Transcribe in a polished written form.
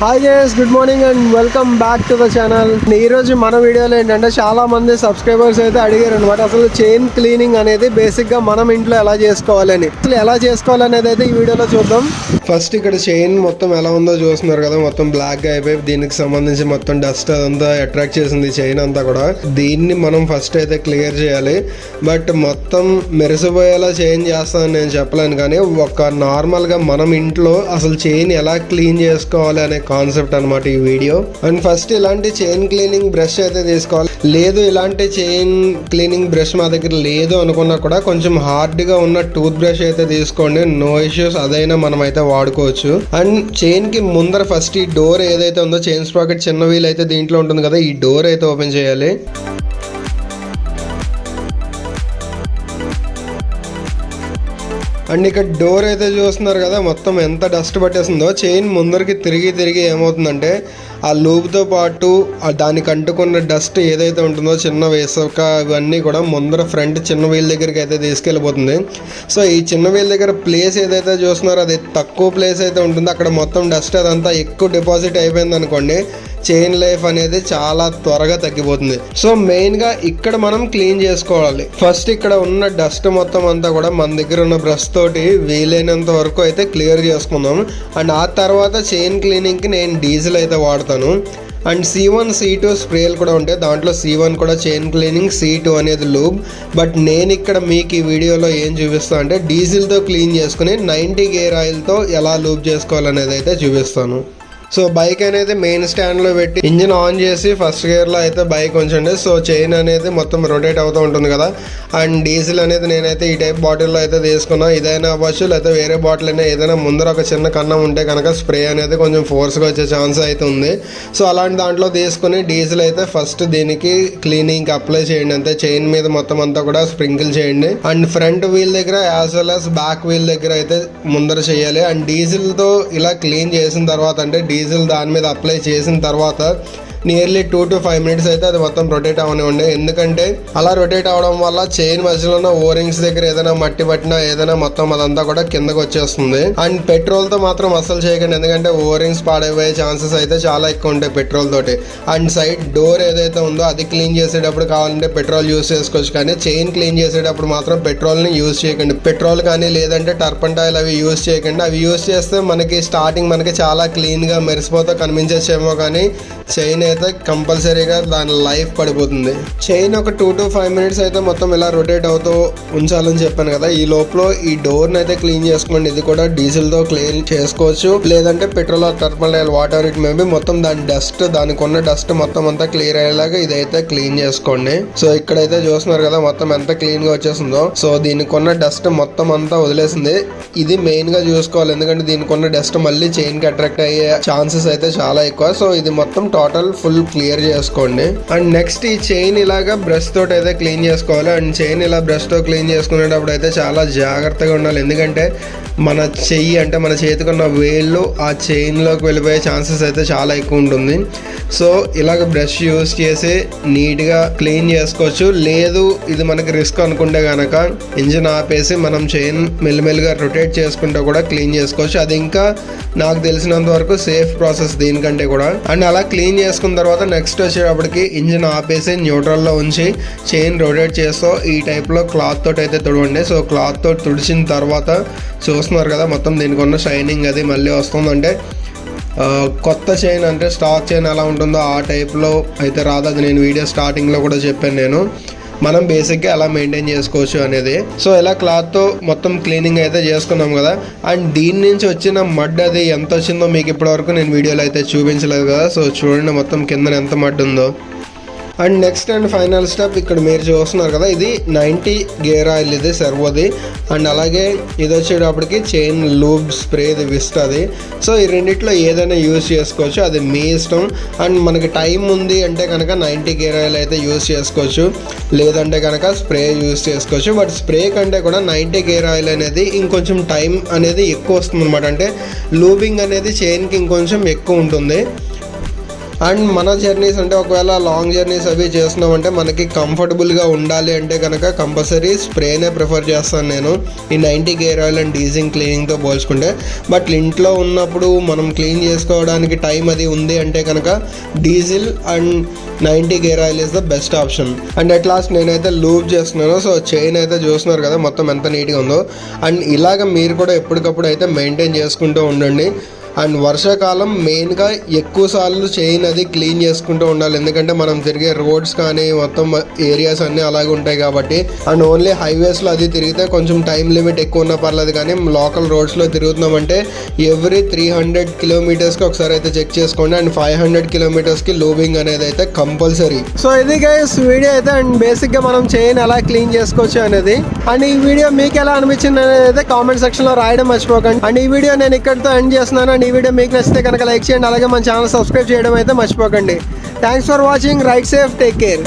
Hi guys, good morning and welcome back to the channel. ఈ రోజు మన వీడియోలో ఏంటంటే చాలా మంది సబ్స్క్రైబర్స్ అయితే అడిగారు అనమాట, అసలు చైన్ క్లీనింగ్ అనేది బేసిక్ గా మనం ఇంట్లో ఎలా చేసుకోవాలని. అసలు ఎలా చేసుకోవాలనేది అయితే ఈ వీడియోలో చూద్దాం. ఫస్ట్ ఇక్కడ చైన్ మొత్తం ఎలా ఉందో చూస్తున్నారు కదా, మొత్తం బ్లాక్ గా అయిపోయి దీనికి సంబంధించి మొత్తం డస్ట్ అదంతా అట్రాక్ట్ చేసింది చైన్ అంతా కూడా. దీన్ని మనం ఫస్ట్ అయితే క్లియర్ చేయాలి. బట్ మొత్తం మెరిసిపోయేలా చైన్ చేస్తానని నేను చెప్పలేను, కానీ ఒక నార్మల్ గా మనం ఇంట్లో అసలు చైన్ ఎలా క్లీన్ చేసుకోవాలి అనే కాన్సెప్ట్ అనమాట ఈ వీడియో. అండ్ ఫస్ట్ ఇలాంటి చైన్ క్లీనింగ్ బ్రష్ అయితే తీసుకోవాలి. లేదు ఇలాంటి చైన్ క్లీనింగ్ బ్రష్ మా దగ్గర లేదు అనుకున్నా కూడా కొంచెం హార్డ్ గా ఉన్న టూత్ బ్రష్ అయితే తీసుకోండి, నో ఇష్యూస్, అదైనా మనం అయితే వాడుకోవచ్చు. అండ్ చైన్ కి ముందర ఫస్ట్ ఈ డోర్ ఏదైతే ఉందో, చైన్ స్ప్రాకెట్ చిన్న వీల్ అయితే దీంట్లో ఉంటుంది కదా, ఈ డోర్ అయితే ఓపెన్ చేయాలి. అండ్ ఇక్కడ డోర్ అయితే చూస్తున్నారు కదా, మొత్తం ఎంత డస్ట్ పట్టేస్తుందో. చైన్ ముందరికి తిరిగి ఏమవుతుందంటే ఆ లూప్తో పాటు దానికి అంటుకున్న డస్ట్ ఏదైతే ఉంటుందో, చిన్న వేసక ఇవన్నీ కూడా ముందర ఫ్రంట్ చిన్న వీల్ దగ్గరికి అయితే తీసుకెళ్ళిపోతుంది. సో ఈ చిన్న వీల్ దగ్గర ప్లేస్ ఏదైతే చూస్తున్నారో అది తక్కువ ప్లేస్ అయితే ఉంటుందో, అక్కడ మొత్తం డస్ట్ అదంతా ఎక్కువ డిపాజిట్ అయిపోయింది అనుకోండి, చైన్ లైఫ్ అనేది చాలా త్వరగా తగ్గిపోతుంది. సో మెయిన్ గా ఇక్కడ మనం క్లీన్ చేసుకోవాలి. ఫస్ట్ ఇక్కడ ఉన్న డస్ట్ మొత్తం అంతా కూడా మన దగ్గర ఉన్న బ్రష్ తోటి వీలైనంత వరకు అయితే క్లియర్ చేసుకుందాం. అండ్ ఆ తర్వాత చైన్ క్లీనింగ్ కి నేను డీజిల్ అయితే వాడతాను. అండ్ C1 C2 స్ప్రేలు కూడా ఉంటాయి, దాంట్లో C1 కూడా చైన్ క్లీనింగ్, C2 అనేది లూబ్. బట్ నేను ఇక్కడ మీకు ఈ వీడియోలో ఏం చూపిస్తాను అంటే డీజిల్తో క్లీన్ చేసుకుని 90 గేర్ ఆయిల్తో ఎలా లూబ్ చేసుకోవాలనేది అయితే చూపిస్తాను. సో బైక్ అనేది మెయిన్ స్టాండ్లో పెట్టి ఇంజిన్ ఆన్ చేసి ఫస్ట్ గేర్లో అయితే బైక్ ఉంచండి. సో చైన్ అనేది మొత్తం రొటేట్ అవుతూ ఉంటుంది కదా. అండ్ డీజిల్ అనేది నేనైతే ఈ టైప్ బాటిల్లో అయితే తీసుకున్నాను, ఇదైనా అవ్వచ్చు లేకపోతే వేరే బాటిల్ అయినా, ఏదైనా ముందర ఒక చిన్న కన్నం ఉంటే కనుక స్ప్రే అనేది కొంచెం ఫోర్స్గా వచ్చే ఛాన్స్ అయితే ఉంది. సో అలాంటి దాంట్లో తీసుకుని డీజిల్ అయితే ఫస్ట్ దీనికి క్లీనింగ్ అప్లై చేయండి, అంతే చైన్ మీద మొత్తం అంతా కూడా స్ప్రింకిల్ చేయండి. అండ్ ఫ్రంట్ వీల్ దగ్గర as well as back wheel దగ్గర అయితే ముందర చేయాలి. అండ్ డీజిల్తో ఇలా క్లీన్ చేసిన తర్వాత, అంటే డీజిల్ దాని మీద అప్లై చేసిన తర్వాత నియర్లీ 2 to 5 minutes అయితే అది మొత్తం రొటేట్ అవనివ్వండి. ఎందుకంటే అలా రొటేట్ అవడం వల్ల చైన్ మధ్యలో ఉన్న ఓరింగ్స్ దగ్గర ఏదైనా మట్టి పట్టినా ఏదైనా మొత్తం అదంతా కూడా కిందకు వచ్చేస్తుంది. అండ్ పెట్రోల్ తో మాత్రం అస్సలు చేయకండి, ఎందుకంటే ఓరింగ్స్ పాడైపోయే ఛాన్సెస్ అయితే చాలా ఎక్కువ ఉంటాయి పెట్రోల్ తోటి. అండ్ సైడ్ డోర్ ఏదైతే ఉందో అది క్లీన్ చేసేటప్పుడు కావాలంటే పెట్రోల్ యూస్ చేసుకోవచ్చు, కానీ చైన్ క్లీన్ చేసేటప్పుడు మాత్రం పెట్రోల్ ని యూస్ చేయకండి. పెట్రోల్ కానీ లేదంటే టర్పంటాయిల్ అవి యూస్ చేయకండి. అవి యూస్ చేస్తే మనకి స్టార్టింగ్ మనకి చాలా క్లీన్ గా మెరిసిపోతా కనిపించేమో, కానీ చైన్ అయితే కంపల్సరీగా దాని లైఫ్ పడిపోతుంది. చైన్ ఒక 2 to 5 minutes అయితే మొత్తం ఇలా రొటేట్ అవుతూ ఉంచాలని చెప్పాను కదా. ఈ లోపల ఈ డోర్ని అయితే క్లీన్ చేసుకోండి. ఇది కూడా డీజిల్ తో క్లీన్ చేసుకోవచ్చు, లేదంటే petrol or turpentine oil whatever it may be, మొత్తం దాని డస్ట్, దానికి ఉన్న డస్ట్ మొత్తం అంతా క్లియర్ అయ్యేలాగా ఇదైతే క్లీన్ చేసుకోండి. సో ఇక్కడైతే చూస్తున్నారు కదా మొత్తం ఎంత క్లీన్ గా వచ్చేసిందో. సో దీనికి ఉన్న డస్ట్ మొత్తం అంతా వదిలేసింది. ఇది మెయిన్ గా చూసుకోవాలి, ఎందుకంటే దీనికి ఉన్న డస్ట్ మళ్ళీ చైన్ కి అట్రాక్ట్ అయ్యే ఛాన్సెస్ అయితే చాలా ఎక్కువ. సో ఇది మొత్తం టోటల్ ఫుల్ క్లియర్ చేసుకోండి. అండ్ నెక్స్ట్ ఈ చైన్ ఇలాగా బ్రష్ తోటి అయితే క్లీన్ చేసుకోవాలి. అండ్ చైన్ ఇలా బ్రష్ తో క్లీన్ చేసుకునేటప్పుడు అయితే చాలా జాగ్రత్తగా ఉండాలి, ఎందుకంటే మన చెయ్యి అంటే మన చేతికున్న వేళ్ళు ఆ చైన్ లోకి వెళ్ళిపోయే ఛాన్సెస్ అయితే చాలా ఎక్కువ ఉంటుంది. సో ఇలాగ బ్రష్ యూస్ చేసి నీట్ గా క్లీన్ చేసుకోవచ్చు. లేదు ఇది మనకి రిస్క్ అనుకుంటే గనక ఇంజిన్ ఆపేసి మనం చైన్ మెల్లిమెల్లిగా రొటేట్ చేసుకుంటూ కూడా క్లీన్ చేసుకోవచ్చు. అది ఇంకా నాకు తెలిసినంత వరకు సేఫ్ ప్రాసెస్ దీనికంటే కూడా. అండ్ అలా క్లీన్ చేసుకున్న తర్వాత నెక్స్ట్ వచ్చేటప్పటికి ఇంజిన్ ఆపేసి న్యూట్రల్లో ఉంచి చైన్ రొటేట్ చేస్తూ ఈ టైప్లో క్లాత్ తోటి అయితే తుడవండి. సో క్లాత్ తోటి తుడిచిన తర్వాత చూస్తున్నారు కదా మొత్తం దీనికి ఉన్న షైనింగ్ అది మళ్ళీ వస్తుందంటే కొత్త చైన్ అంటే స్టాక్ చైన్ ఎలా ఉంటుందో ఆ టైప్లో అయితే రాదు. అది నేను వీడియో స్టార్టింగ్లో కూడా చెప్పాను నేను. మనం బేసిక్గా ఎలా మెయింటైన్ చేసుకోవచ్చు అనేది. సో ఇలా క్లాత్తో మొత్తం క్లీనింగ్ అయితే చేసుకున్నాం కదా. అండ్ దీని నుంచి వచ్చిన మడ్ అది ఎంత వచ్చిందో మీకు ఇప్పటివరకు నేను వీడియోలో అయితే చూపించలేదు కదా. సో చూడండి మొత్తం కింద ఎంత మడ్ ఉందో. And next and final step ఇక్కడ మీరు చూస్తున్నారు కదా, ఇది 90 గేర్ ఆయిల్, ఇది సర్వోది. అండ్ అలాగే ఇది వచ్చేటప్పటికి చైన్ లూబ్ స్ప్రే, ఇది విస్టాది. సో ఈ రెండిట్లో ఏదైనా యూజ్ చేసుకోవచ్చు, అది మీ ఇష్టం. అండ్ మనకి టైం ఉంది అంటే కనుక 90 గేర్ ఆయిల్ అయితే యూజ్ చేసుకోవచ్చు, లేదంటే కనుక స్ప్రే యూజ్ చేసుకోవచ్చు. బట్ స్ప్రే కంటే కూడా 90 గేర్ ఆయిల్ అనేది ఇంకొంచెం టైం అనేది ఎక్కువ వస్తుంది అనమాట. అంటే లూబింగ్ అనేది చైన్కి ఇంకొంచెం ఎక్కువ ఉంటుంది. అండ్ మన జర్నీస్ అంటే ఒకవేళ లాంగ్ జర్నీస్ అవి చేస్తున్నామంటే మనకి కంఫర్టబుల్గా ఉండాలి అంటే కనుక కంపల్సరీ స్ప్రేనే ప్రిఫర్ చేస్తాను నేను ఈ 90 గేర్ ఆయిల్ అండ్ డీజిల్ క్లీనింగ్తో పోల్చుకుంటే. బట్ ఇంట్లో ఉన్నప్పుడు మనం క్లీన్ చేసుకోవడానికి టైం అది ఉంది అంటే కనుక diesel and 90 gear oil is the best option. And at last నేనైతే లూప్ చేస్తున్నాను. సో చైన్ అయితే చూస్తున్నారు కదా మొత్తం ఎంత నీట్గా ఉందో. అండ్ ఇలాగ మీరు కూడా ఎప్పటికప్పుడు అయితే మెయింటైన్ చేసుకుంటూ ఉండండి. అండ్ వర్షాకాలం మెయిన్గా ఎక్కువ సార్లు చైన్ అది క్లీన్ చేసుకుంటూ ఉండాలి, ఎందుకంటే మనం తిరిగే రోడ్స్ కానీ మొత్తం ఏరియాస్ అన్నీ అలాగే ఉంటాయి కాబట్టి. అండ్ ఓన్లీ హైవేస్లో అది తిరిగితే కొంచెం టైం లిమిట్ ఎక్కువ ఉన్నా పర్లేదు, కానీ లోకల్ రోడ్స్లో తిరుగుతున్నామంటే ఎవ్రీ 300 కిలోమీటర్స్కి ఒకసారి అయితే చెక్ చేసుకోండి. అండ్ 500 కిలోమీటర్స్కి లూబింగ్ అనేది అయితే కంపల్సరీ. సో ఇది గైస్ వీడియో అయితే. అండ్ బేసిక్గా మనం చైన్ ఎలా క్లీన్ చేసుకోవచ్చు అనేది. అండ్ ఈ వీడియో మీకు ఎలా అనిపించింది అనేది అయితే కామెంట్ సెక్షన్లో రాయడం మర్చిపోకండి. అండ్ ఈ వీడియో నేను ఇక్కడితో ఎండ్ చేస్తున్నాను. ఈ వీడియో మీకు నచ్చితే కనుక లైక్ చేయండి, అలాగే మన ఛానల్ సబ్స్క్రైబ్ చేయడం అయితే మర్చిపోకండి. Thanks for watching. Right safe, take care.